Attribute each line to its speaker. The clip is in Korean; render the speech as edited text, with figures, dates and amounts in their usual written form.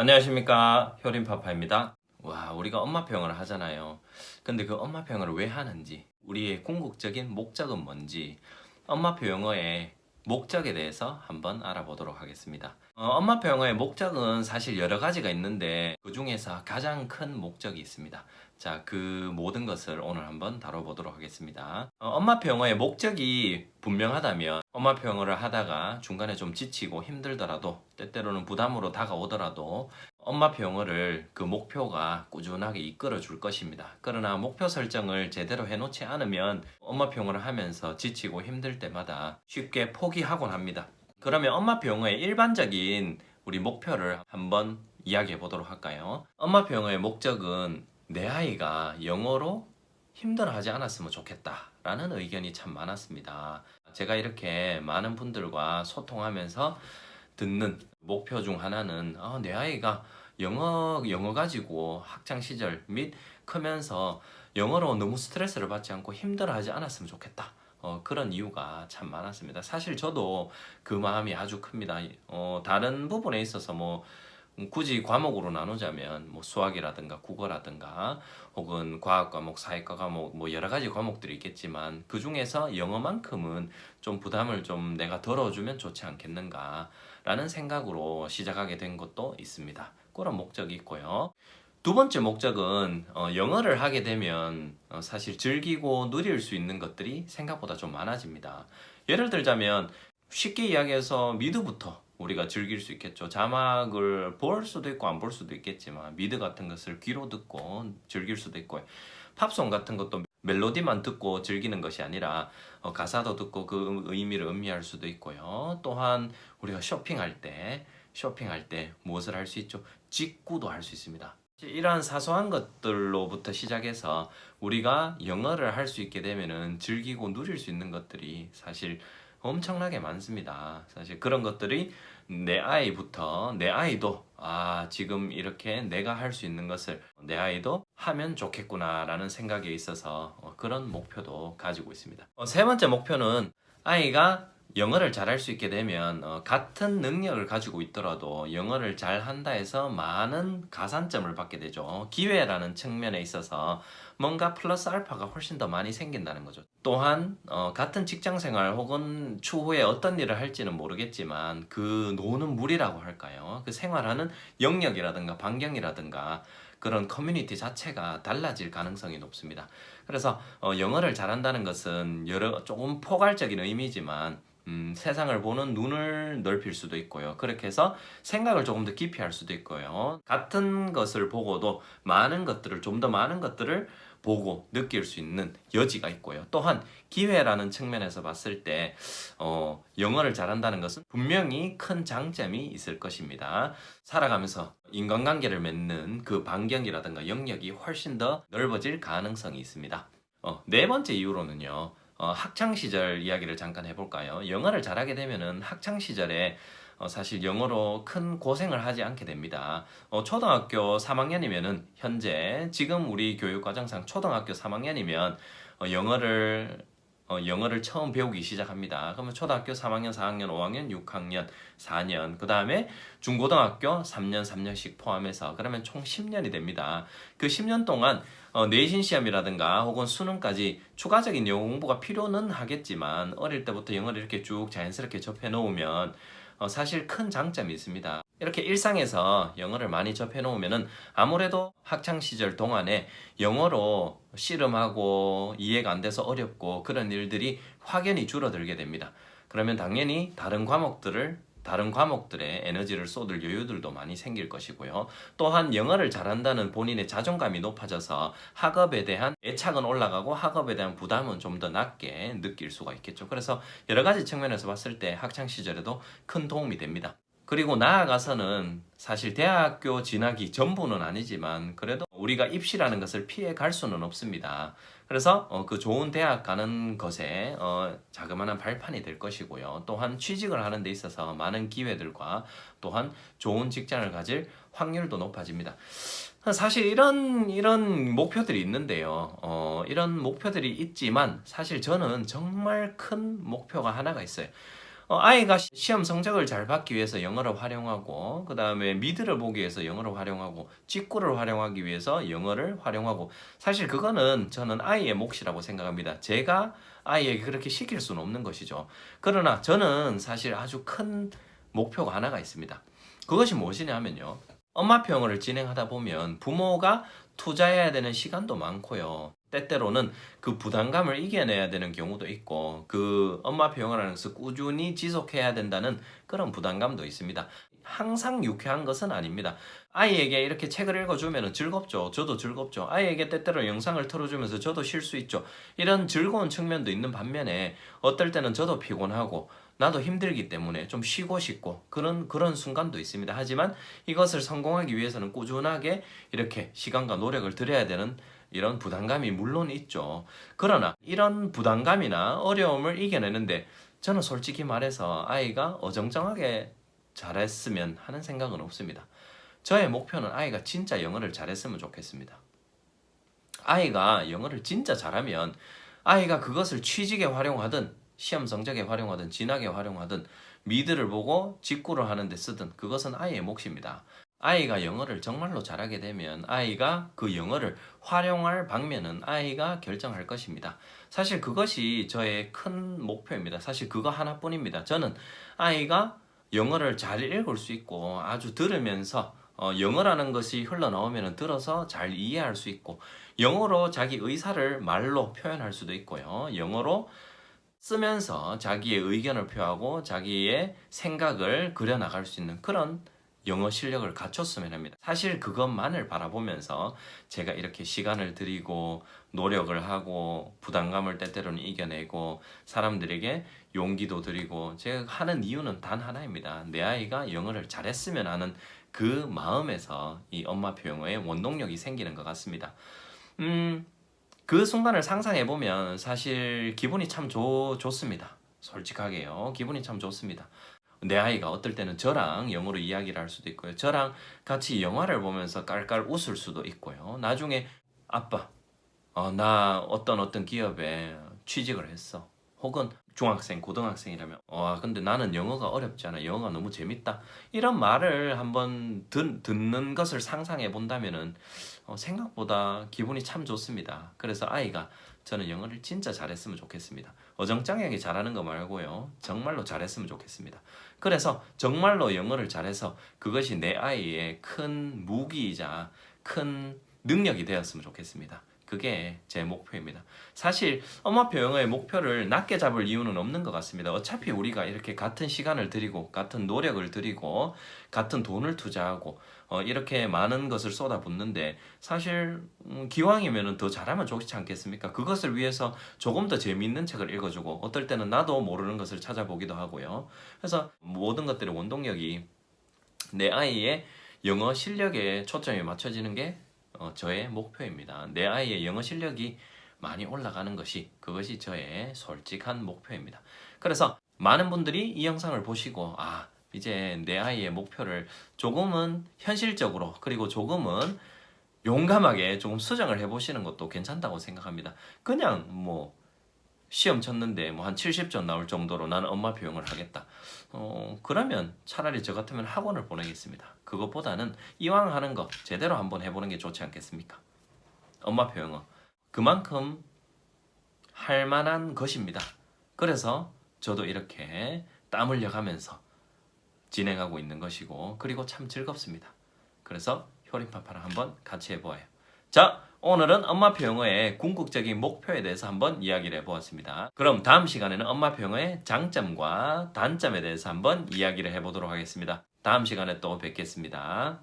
Speaker 1: 안녕하십니까, 효림파파입니다. 와, 우리가 엄마표 영어를 하잖아요. 근데 그 엄마표 영어를 왜 하는지, 우리의 궁극적인 목적은 뭔지, 엄마표 영어의 목적에 대해서 한번 알아보도록 하겠습니다. 엄마표 영어의 목적은 사실 여러 가지가 있는데 그 중에서 가장 큰 목적이 있습니다. 자, 그 모든 것을 오늘 한번 다뤄보도록 하겠습니다. 엄마표 영어의 목적이 분명하다면 엄마표 영어를 하다가 중간에 좀 지치고 힘들더라도 때때로는 부담으로 다가오더라도 엄마표 영어를 그 목표가 꾸준하게 이끌어 줄 것입니다. 그러나 목표 설정을 제대로 해놓지 않으면 엄마표 영어를 하면서 지치고 힘들 때마다 쉽게 포기하곤 합니다. 그러면 엄마표 영어의 일반적인 우리 목표를 한번 이야기해 보도록 할까요? 엄마표 영어의 목적은 내 아이가 영어로 힘들어하지 않았으면 좋겠다라는 의견이 참 많았습니다. 제가 이렇게 많은 분들과 소통하면서 듣는 목표 중 하나는 내 아이가 영어 가지고 학창 시절 및 크면서 영어로 너무 스트레스를 받지 않고 힘들어하지 않았으면 좋겠다. 그런 이유가 참 많았습니다. 사실 저도 그 마음이 아주 큽니다. 다른 부분에 있어서 뭐 굳이 과목으로 나누자면 뭐 수학이라든가 국어라든가 혹은 과학 과목, 사회과 과목 뭐 여러 가지 과목들이 있겠지만 그 중에서 영어만큼은 좀 부담을 좀 내가 덜어주면 좋지 않겠는가라는 생각으로 시작하게 된 것도 있습니다. 그런 목적이 있고요. 두 번째 목적은 영어를 하게 되면 사실 즐기고 누릴 수 있는 것들이 생각보다 좀 많아집니다. 예를 들자면 쉽게 이야기해서 미드부터 우리가 즐길 수 있겠죠. 자막을 볼 수도 있고 안 볼 수도 있겠지만 미드 같은 것을 귀로 듣고 즐길 수도 있고 팝송 같은 것도 멜로디만 듣고 즐기는 것이 아니라 가사도 듣고 그 의미를 음미할 수도 있고요. 또한 우리가 쇼핑할 때 무엇을 할 수 있죠? 직구도 할 수 있습니다. 이러한 사소한 것들로부터 시작해서 우리가 영어를 할 수 있게 되면은 즐기고 누릴 수 있는 것들이 사실 엄청나게 많습니다. 사실 그런 것들이 내 아이도 지금 이렇게 내가 할 수 있는 것을 내 아이도 하면 좋겠구나라는 생각에 있어서 그런 목표도 가지고 있습니다. 세 번째 목표는 아이가 영어를 잘할 수 있게 되면 같은 능력을 가지고 있더라도 영어를 잘한다 해서 많은 가산점을 받게 되죠. 기회라는 측면에 있어서 뭔가 플러스 알파가 훨씬 더 많이 생긴다는 거죠. 또한 같은 직장생활 혹은 추후에 어떤 일을 할지는 모르겠지만 그 노는 물이라고 할까요? 그 생활하는 영역이라든가 반경이라든가 그런 커뮤니티 자체가 달라질 가능성이 높습니다. 그래서 영어를 잘한다는 것은 조금 포괄적인 의미지만 세상을 보는 눈을 넓힐 수도 있고요. 그렇게 해서 생각을 조금 더 깊이 할 수도 있고요. 같은 것을 보고도 좀 더 많은 것들을 보고 느낄 수 있는 여지가 있고요. 또한 기회라는 측면에서 봤을 때 영어를 잘한다는 것은 분명히 큰 장점이 있을 것입니다. 살아가면서 인간관계를 맺는 그 반경이라든가 영역이 훨씬 더 넓어질 가능성이 있습니다. 네 번째 이유로는요. 학창 시절 이야기를 잠깐 해볼까요? 영어를 잘하게 되면은 학창 시절에 사실 영어로 큰 고생을 하지 않게 됩니다. 초등학교 3학년이면은 현재 지금 우리 교육과정상 초등학교 3학년이면 영어를 처음 배우기 시작합니다. 그러면 초등학교 3학년, 4학년, 5학년, 6학년, 4년, 그 다음에 중고등학교 3년, 3년씩 포함해서 그러면 총 10년이 됩니다. 그 10년 동안 내신 시험이라든가 혹은 수능까지 추가적인 영어 공부가 필요는 하겠지만 어릴 때부터 영어를 이렇게 쭉 자연스럽게 접해 놓으면 사실 큰 장점이 있습니다. 이렇게 일상에서 영어를 많이 접해 놓으면은 아무래도 학창 시절 동안에 영어로 씨름하고 이해가 안 돼서 어렵고 그런 일들이 확연히 줄어들게 됩니다. 그러면 당연히 다른 과목들에 에너지를 쏟을 여유들도 많이 생길 것이고요. 또한 영어를 잘한다는 본인의 자존감이 높아져서 학업에 대한 애착은 올라가고 학업에 대한 부담은 좀 더 낮게 느낄 수가 있겠죠. 그래서 여러 가지 측면에서 봤을 때 학창 시절에도 큰 도움이 됩니다. 그리고 나아가서는 사실 대학교 진학이 전부는 아니지만 그래도 우리가 입시라는 것을 피해 갈 수는 없습니다. 그래서 그 좋은 대학 가는 것에 자그마한 발판이 될 것이고요. 또한 취직을 하는 데 있어서 많은 기회들과 또한 좋은 직장을 가질 확률도 높아집니다. 사실 이런 목표들이 있는데요. 이런 목표들이 있지만 사실 저는 정말 큰 목표가 하나가 있어요. 아이가 시험 성적을 잘 받기 위해서 영어를 활용하고, 그 다음에 미드를 보기 위해서 영어를 활용하고, 직구를 활용하기 위해서 영어를 활용하고, 사실 그거는 저는 아이의 몫이라고 생각합니다. 제가 아이에게 그렇게 시킬 수는 없는 것이죠. 그러나 저는 사실 아주 큰 목표가 하나가 있습니다. 그것이 무엇이냐 하면요, 엄마표 영어를 진행하다 보면 부모가 투자해야 되는 시간도 많고요. 때때로는 그 부담감을 이겨내야 되는 경우도 있고, 그 엄마표 영어라는 것을 꾸준히 지속해야 된다는 그런 부담감도 있습니다. 항상 유쾌한 것은 아닙니다. 아이에게 이렇게 책을 읽어주면 즐겁죠. 저도 즐겁죠. 아이에게 때때로 영상을 틀어주면서 저도 쉴 수 있죠. 이런 즐거운 측면도 있는 반면에 어떨 때는 저도 피곤하고 나도 힘들기 때문에 좀 쉬고 싶고 그런 순간도 있습니다. 하지만 이것을 성공하기 위해서는 꾸준하게 이렇게 시간과 노력을 들여야 되는 이런 부담감이 물론 있죠. 그러나 이런 부담감이나 어려움을 이겨내는데 저는 솔직히 말해서 아이가 어정쩡하게 잘했으면 하는 생각은 없습니다. 저의 목표는 아이가 진짜 영어를 잘했으면 좋겠습니다. 아이가 영어를 진짜 잘하면 아이가 그것을 취직에 활용하든 시험 성적에 활용하든 진학에 활용하든 미드를 보고 직구를 하는데 쓰든 그것은 아이의 몫입니다. 아이가 영어를 정말로 잘하게 되면 아이가 그 영어를 활용할 방면은 아이가 결정할 것입니다. 사실 그것이 저의 큰 목표입니다. 사실 그거 하나뿐입니다. 저는 아이가 영어를 잘 읽을 수 있고 아주 들으면서 영어라는 것이 흘러나오면 들어서 잘 이해할 수 있고 영어로 자기 의사를 말로 표현할 수도 있고요. 영어로 쓰면서 자기의 의견을 표하고 자기의 생각을 그려나갈 수 있는 그런 영어 실력을 갖췄으면 합니다. 사실 그것만을 바라보면서 제가 이렇게 시간을 들이고 노력을 하고 부담감을 때때로는 이겨내고 사람들에게 용기도 드리고 제가 하는 이유는 단 하나입니다. 내 아이가 영어를 잘했으면 하는 그 마음에서 이 엄마표 영어의 원동력이 생기는 것 같습니다. 그 순간을 상상해보면 사실 기분이 참 좋습니다. 솔직하게요. 기분이 참 좋습니다. 내 아이가 어떨 때는 저랑 영어로 이야기를 할 수도 있고요. 저랑 같이 영화를 보면서 깔깔 웃을 수도 있고요. 나중에 아빠, 나 어떤 기업에 취직을 했어. 혹은 중학생, 고등학생이라면 근데 나는 영어가 어렵지 않아. 영어가 너무 재밌다. 이런 말을 한번 듣는 것을 상상해 본다면은 생각보다 기분이 참 좋습니다. 그래서 아이가 저는 영어를 진짜 잘했으면 좋겠습니다. 어정쩡하게 잘하는 거 말고요. 정말로 잘했으면 좋겠습니다. 그래서 정말로 영어를 잘해서 그것이 내 아이의 큰 무기이자 큰 능력이 되었으면 좋겠습니다. 그게 제 목표입니다. 사실 엄마표 영어의 목표를 낮게 잡을 이유는 없는 것 같습니다. 어차피 우리가 이렇게 같은 시간을 들이고 같은 노력을 들이고 같은 돈을 투자하고 이렇게 많은 것을 쏟아붓는데 사실 기왕이면 더 잘하면 좋지 않겠습니까? 그것을 위해서 조금 더 재미있는 책을 읽어주고 어떨 때는 나도 모르는 것을 찾아보기도 하고요. 그래서 모든 것들의 원동력이 내 아이의 영어 실력에 초점이 맞춰지는 게 저의 목표입니다. 내 아이의 영어 실력이 많이 올라가는 그것이 저의 솔직한 목표입니다. 그래서 많은 분들이 이 영상을 보시고 이제 내 아이의 목표를 조금은 현실적으로 그리고 조금은 용감하게 조금 수정을 해보시는 것도 괜찮다고 생각합니다. 그냥 시험 쳤는데 한 70점 나올 정도로 나는 엄마표 영어를 하겠다. 그러면 차라리 저 같으면 학원을 보내겠습니다. 그것보다는 이왕 하는 거 제대로 한번 해보는 게 좋지 않겠습니까? 엄마표 영어. 그만큼 할 만한 것입니다. 그래서 저도 이렇게 땀 흘려가면서 진행하고 있는 것이고 그리고 참 즐겁습니다. 그래서 효림파파랑 한번 같이 해보아요. 자, 오늘은 엄마표 영어의 궁극적인 목표에 대해서 한번 이야기를 해보았습니다. 그럼 다음 시간에는 엄마표 영어의 장점과 단점에 대해서 한번 이야기를 해보도록 하겠습니다. 다음 시간에 또 뵙겠습니다.